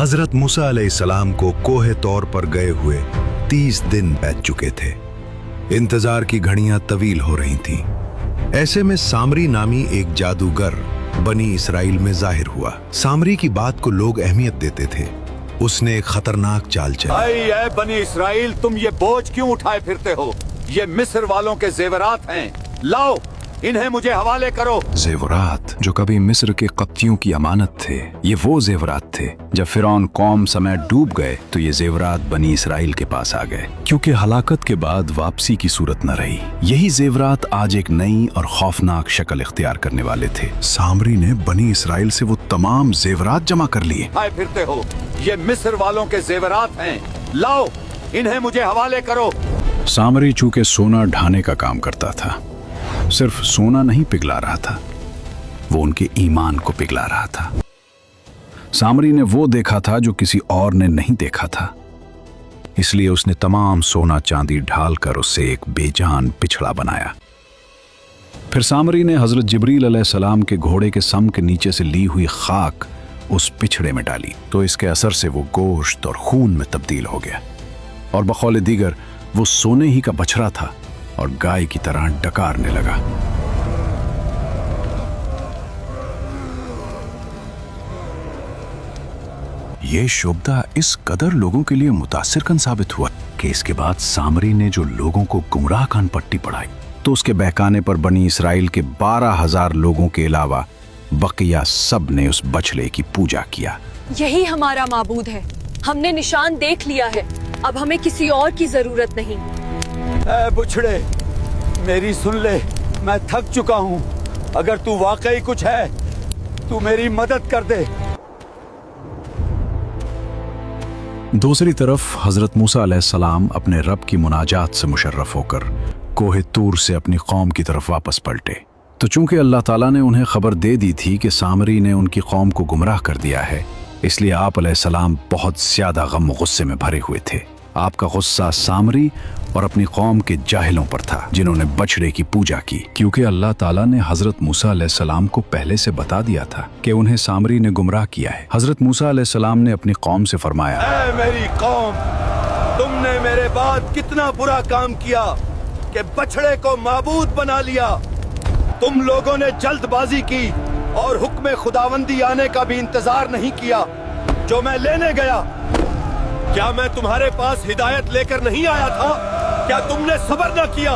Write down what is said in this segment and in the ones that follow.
हजरत मूसा अलैहिस्सलाम को कोहे तौर पर गए हुए 30 दिन बीत चुके थे। इंतजार की घड़ियां तवील हो रही थीं। ऐसे में सामरी नामी एक जादूगर बनी इसराइल में जाहिर हुआ। सामरी की बात को लोग अहमियत देते थे। उसने एक खतरनाक चाल चली। ऐ बनी इसराइल, तुम ये बोझ क्यों उठाए फिरते हो? ये मिस्र वालों के जेवरात हैं, लाओ इन्हें मुझे हवाले करो। जेवरात जो कभी मिस्र के कप्तियों की अमानत थे, ये वो जेवरात थे। जब फिरौन कौम समय डूब गए तो ये जेवरात बनी इसराइल के पास आ गए, क्योंकि हलाकत के बाद वापसी की सूरत न रही। यही जेवरात आज एक नई और खौफनाक शक्ल इख्तियार करने वाले थे। सामरी ने बनी इसराइल से वो तमाम जेवरात जमा कर लिए। आए फिरते हो, ये मिस्र वालों के जेवरात हैं, लाओ इन्हें मुझे हवाले करो। सामरी चूंकि सोना ढाने का काम करता था, सिर्फ सोना नहीं पिघला रहा था, वो उनके ईमान को पिघला रहा था। सामरी ने वो देखा था जो किसी और ने नहीं देखा था, इसलिए उसने तमाम सोना चांदी ढालकर उससे एक बेजान पिछड़ा बनाया। फिर सामरी ने हजरत जिब्रील अलैहिस्सलाम के घोड़े के सम के नीचे से ली हुई खाक उस पिछड़े में डाली, तो इसके असर से वो गोश्त और खून में तब्दील हो गया और बकौल दीगर वो सोने ही का बछड़ा था और गाय की तरह डकारने लगा। ये शुबदा इस कदर लोगों के लिए मुतासिर कन साबित हुआ कि इसके बाद सामरी ने जो लोगों को गुमराह कान पट्टी पढ़ाई, तो उसके बहकाने पर बनी इसराइल के 12,000 लोगों के अलावा बकिया सब ने उस बछड़े की पूजा किया। यही हमारा माबूद है, हमने निशान देख लिया है, अब हमें किसी और की जरूरत नहीं। ऐ बुछड़े, मेरी सुन ले, मैं थक चुका हूँ। अगर तू वाकई कुछ है, तू मेरी मदद कर दे। दूसरी तरफ हजरत मूसा अलैहिस्सलाम अपने रब की मुनाजात से मुशर्रफ होकर कोहे तूर से अपनी कौम की तरफ वापस पलटे। तो चूंकि अल्लाह ताला ने उन्हें खबर दे दी थी कि सामरी ने उनकी कौम को गुमराह कर दिया है, इसलिए आप अलैहिस्सलाम बहुत ज्यादा गम और गुस्से में भरे हुए थे। आपका गुस्सा सामरी और अपनी कौम के जाहिलों पर था जिन्होंने बछड़े की पूजा की, क्योंकि अल्लाह ताला ने हजरत मूसा अलैहिस्सलाम को पहले से बता दिया था कि उन्हें सामरी ने गुमराह किया है। हजरत मूसा अलैहिस्सलाम ने अपनी कौम से फरमाया, ऐ मेरी कौम, तुमने मेरे बाद कितना बुरा काम किया कि बछड़े को माबूद बना लिया। तुम लोगों ने जल्दबाजी की और हुक्म खुदावंदी आने का भी इंतजार नहीं किया जो मैं लेने गया। क्या मैं तुम्हारे पास हिदायत लेकर नहीं आया था? क्या तुमने सब्र न किया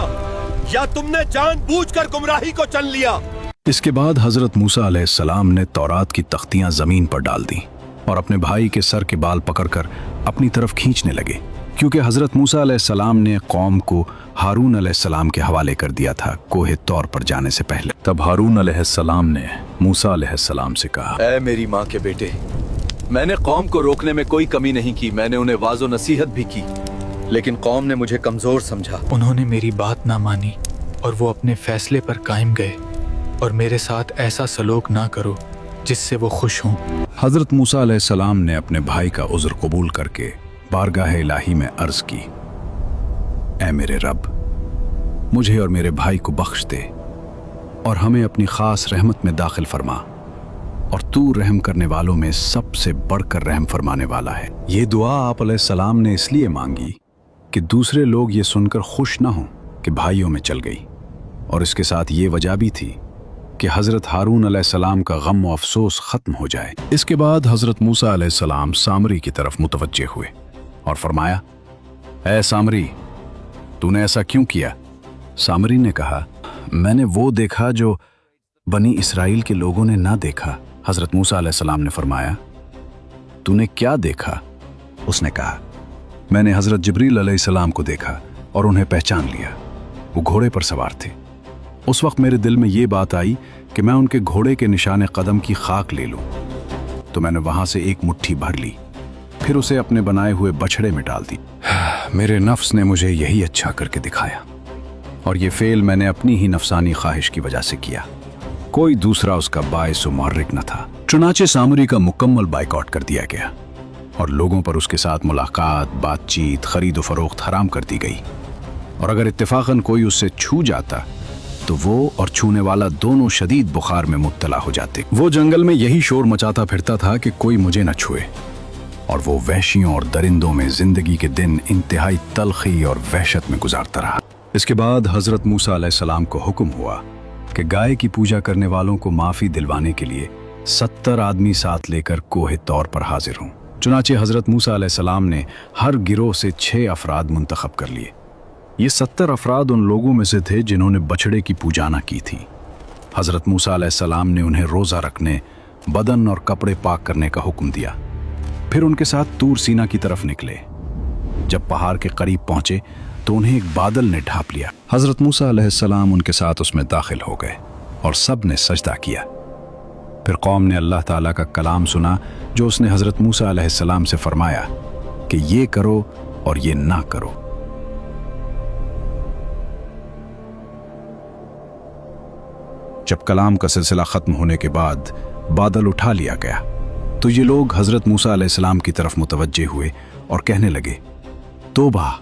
या तुमने जानबूझकर गुमराही को चुन लिया? इसके बाद हजरत मूसा अलैहिस्सलाम ने तौरात की तख्तियां जमीन पर डाल दी और अपने भाई के सर के बाल पकड़कर अपनी तरफ खींचने लगे, क्योंकि हजरत मूसा अलैहिस्सलाम ने कौम को हारून अलैहिस्सलाम के हवाले कर दिया था कोहे तौर पर जाने से पहले। तब हारून अलैहिस्सलाम ने मूसा अलैहिस्सलाम से कहा, ऐ मेरी माँ के बेटे, मैंने कौम को रोकने में कोई कमी नहीं की, मैंने उन्हें वाज़ो नसीहत भी की, लेकिन कौम ने मुझे कमजोर समझा। उन्होंने मेरी बात ना मानी और वो अपने फैसले पर कायम गए, और मेरे साथ ऐसा सलूक ना करो जिससे वो खुश हों। हजरत मूसा अलैहिस्सलाम ने अपने भाई का उज़्र कबूल करके बारगाह इलाही में अर्ज की, ऐ मेरे रब, मुझे और मेरे भाई को बख्श दे और हमें अपनी खास रहमत में दाखिल फरमा, और तू रहम करने वालों में सबसे बढ़कर रहम फरमाने वाला है। ये दुआ आप अलैहिस्सलाम ने इसलिए मांगी कि दूसरे लोग ये सुनकर खुश ना हों कि भाइयों में चल गई, और इसके साथ ये वजह भी थी कि हजरत हारून अलैहिस्सलाम का गम और अफसोस खत्म हो जाए। इसके बाद हजरत मूसा अलैहिस्सलाम सामरी की तरफ मुतवज्जे हुए और फरमाया, ऐ सामरी, तूने ऐसा क्यों किया? सामरी ने कहा, मैंने वो देखा जो बनी इसराइल के लोगों ने ना देखा। हजरत मूसा अलैहिस्सलाम ने फरमाया, तूने क्या देखा? उसने कहा, मैंने हजरत जिब्रील अलैहिस्सलाम को देखा और उन्हें पहचान लिया। वो घोड़े पर सवार थे। उस वक्त मेरे दिल में ये बात आई कि मैं उनके घोड़े के निशाने कदम की खाक ले लूं, तो मैंने वहां से एक मुट्ठी भर ली, फिर उसे अपने बनाए हुए बछड़े में डाल दी। मेरे नफ्स ने मुझे यही अच्छा करके दिखाया, और ये फेल मैंने अपनी ही नफसानी ख्वाहिश की वजह से किया, कोई दूसरा उसका बाइस मुहर्रिक न था। चुनाचे सामरी का मुकम्मल बाइकआउट कर दिया गया और लोगों पर उसके साथ मुलाकात, बातचीत, खरीद फरोख्त हराम कर दी गई, और अगर इत्तेफाकन कोई उससे छू जाता तो वो और छूने वाला दोनों शदीद बुखार में मुब्तला हो जाते। वो जंगल में यही शोर मचाता फिरता था कि कोई मुझे न छुए, और वो वहशियों और दरिंदों में जिंदगी के दिन इंतहाई तलखी और वहशत में गुजारता रहा। इसके बाद हजरत मूसा अलैहिस्सलाम को हुक्म हुआ कि गाय की पूजा करने वालों को माफी दिलवाने के लिए 70 आदमी साथ लेकर कोहे तौर पर हाजिर हों। चुनाचे हजरत मूसा अलैहिस्सलाम ने हर गिरोह से 6 अफराद मुंतखब कर लिए। ये 70 अफराद उन लोगों में से थे जिन्होंने बछड़े की पूजा न की थी। हजरत मूसा अलैहिस्सलाम ने उन्हें रोज़ा रखने, बदन और कपड़े पाक करने का हुक्म दिया। फिर उनके साथ तूर सीना की तरफ निकले। जब पहाड़ के करीब पहुंचे तो उन्हें एक बादल ने ढांप लिया। हजरत मूसा अलैहिस्सलाम उनके साथ उसमें दाखिल हो गए और सब ने सजदा किया। फिर कौम ने अल्लाह ताला का कलाम सुना जो उसने हजरत मूसा अलैहिस्सलाम से फरमाया कि ये करो और ये ना करो। जब कलाम का सिलसिला खत्म होने के बाद बादल उठा लिया गया तो ये लोग हजरत मूसा अलैहिस्सलाम की तरफ मुतवज्जे हुए और कहने लगे, तौबा,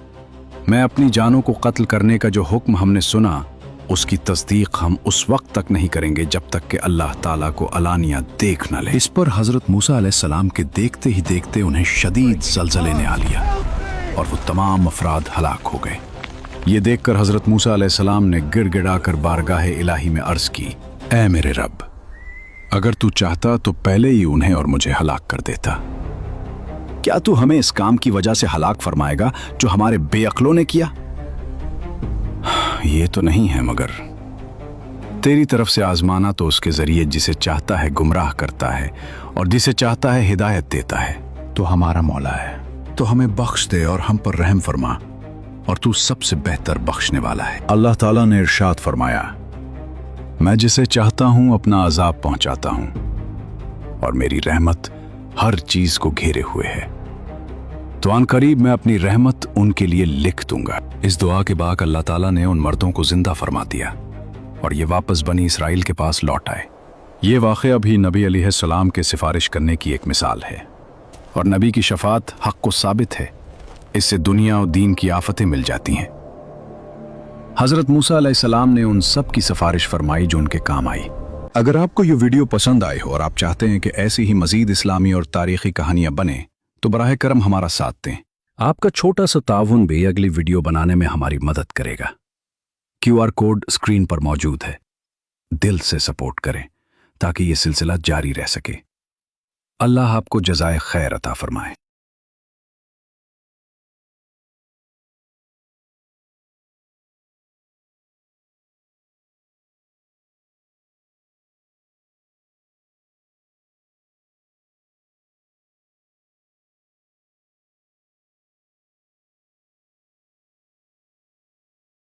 मैं अपनी जानों को कत्ल करने का जो हुक्म हमने सुना उसकी तस्दीक हम उस वक्त तक नहीं करेंगे जब तक कि अल्लाह ताला को अलानिया देख न ले। इस पर हजरत मूसा अलैहिस्सलाम के देखते ही देखते उन्हें शदीद ज़लज़ले ने आ लिया और वो तमाम अफराद हलाक हो गए। ये देखकर हजरत मूसा अलैहिस्सलाम ने गिड़गिड़ाकर बारगाह इलाही में अर्ज की, ऐ मेरे रब, अगर तू चाहता तो पहले ही उन्हें और मुझे हलाक कर देता। क्या तू हमें इस काम की वजह से हलाक फरमाएगा जो हमारे बेअक्लों ने किया? ये तो नहीं है, मगर तेरी तरफ से आजमाना तो उसके जरिए जिसे चाहता है गुमराह करता है और जिसे चाहता है हिदायत देता है। तो हमारा मौला है, तो हमें बख्श दे और हम पर रहम फरमा, और तू सबसे बेहतर बख्शने वाला है। अल्लाह ताला ने इरशाद फरमाया, मैं जिसे चाहता हूं अपना अजाब पहुंचाता हूं और मेरी रहमत हर चीज को घेरे हुए है। तो आन करीब मैं अपनी रहमत उनके लिए लिख दूंगा। इस दुआ के बाद अल्लाह ताला ने उन मर्दों को जिंदा फरमा दिया और ये वापस बनी इसराइल के पास लौट आए। ये वाक़या भी नबी अलैहिस्सलाम के सिफारिश करने की एक मिसाल है और नबी की शफात हक़ को साबित है। इससे दुनिया और दीन की आफतें मिल जाती हैं। हज़रत मूसा अलैहिस्सलाम ने उन सब की सिफारिश फरमाई जो उनके काम आई। अगर आपको ये वीडियो पसंद आई हो और आप चाहते हैं कि ऐसी ही मज़ीद इस्लामी और तारीख़ी कहानियाँ बने तो बराह करम हमारा साथ दें। आपका छोटा सा ताउन भी अगली वीडियो बनाने में हमारी मदद करेगा। QR कोड स्क्रीन पर मौजूद है। दिल से सपोर्ट करें ताकि ये सिलसिला जारी रह सके। अल्लाह आपको जज़ाए खैर अता फरमाए।